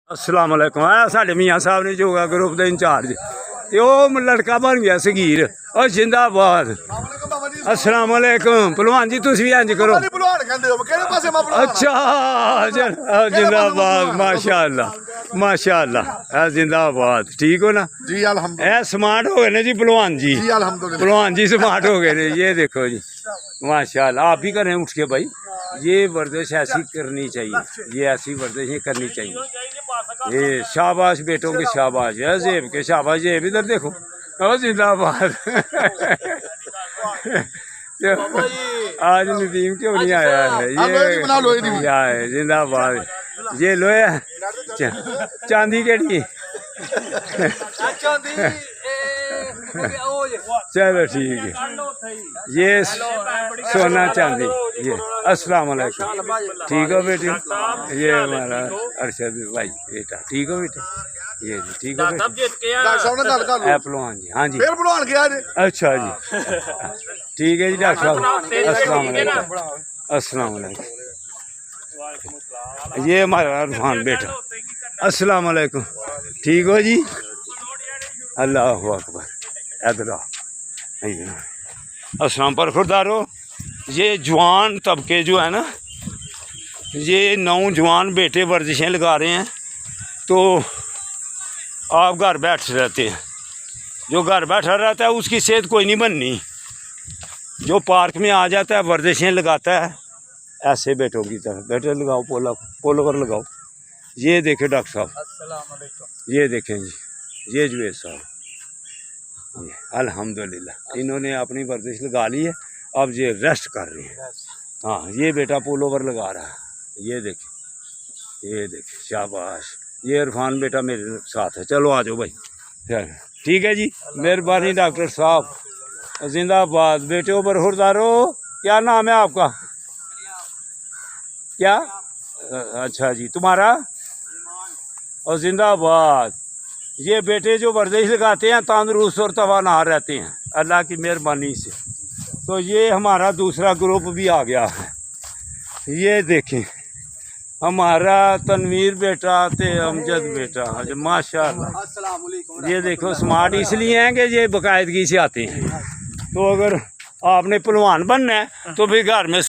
अस्सलाम वालेकुम। साढ़े मियाँ साहब ने योगा ग्रुप के इंचार्ज ते वो लड़का बन गया सगीर और जिंदाबाद। अस्सलाम वालेकुम पहलवान जी, तुम भी इंज करो। अच्छा जिंदाबाद, माशाअल्लाह माशाअल्लाह, जिंदाबाद। ठीक हो ना जी? अल्हम्दुलिल्लाह। स्मार्ट हो गए ना जी पहलवान जी? जी अल्हम्दुलिल्लाह। पहलवान जी स्मार्ट हो गए ने। ये देखो जी माशाअल्लाह, आप भी करें उठ के भाई। ये वर्जिश ऐसी करनी चाहिए, ये ऐसी वर्जिशें करनी चाहिए। ये शाबाश बेटों की शाबाश है, जेब के शाबाश। जेब इधर देखो, जिंदाबाद। आज नदीम क्यों नहीं आया है? ये जिंदाबाद। ये लोया चांदी केड़ी? चलो ठीक है, ये सोना चांदी। ये अस्सलाम वालेकुम। ठीक हो बेटी? ये हमारा अरशद भाई बेटा। ठीक हो बेटा? ये जी ठीक हो बेटा? पहलवान जी। हाँ जी, अच्छा जी, ठीक है जी डॉक्टर साहब। अस्सलाम वालेकुम। अस्सलाम वालेकुम। ये हमारा इरफान बेटा। अस्सलाम वालेकुम। ठीक हो जी? अल्लाह अकबर। इधर अस्सलाम पर खुरदारो। ये जवान तबके जो है ना, ये नौजवान बेटे वर्जिशें लगा रहे हैं, तो आप घर बैठ रहते हैं। जो घर बैठा रहता है उसकी सेहत कोई नहीं बननी। जो पार्क में आ जाता है वर्जिशें लगाता है, ऐसे बेटों की तरह बेटे लगाओ, पोलो पर लगाओ। ये देखें डॉक्टर साहब, ये देखें जी, ये जुवेद साहब, अल्हम्दुलिल्लाह इन्होंने अपनी वर्जिश लगा ली है। अब ये रेस्ट कर रहे हैं। हाँ, ये बेटा पोलो पर लगा रहा है। ये देखें, ये देखें, शाबाश। ये इरफान बेटा मेरे साथ है। चलो आ जाओ भाई। ठीक है जी, मेहरबानी डॉक्टर साहब, जिंदाबाद। बेटे बरखुरदारो, क्या नाम है आपका? क्या? अच्छा जी, तुम्हारा? और जिंदाबाद। ये बेटे जो वर्जिश लगाते हैं तंदुरुस्त और तवानार रहते हैं अल्लाह की मेहरबानी से। तो ये हमारा दूसरा ग्रुप भी आ गया है। ये देखें, हमारा तनवीर बेटा ते अमजद बेटा, माशाअल्लाह। ये देखो स्मार्ट इसलिए हैं कि ये बाकायदगी से आते हैं। तो अगर आपने पहलवान बनना है तो फिर घर में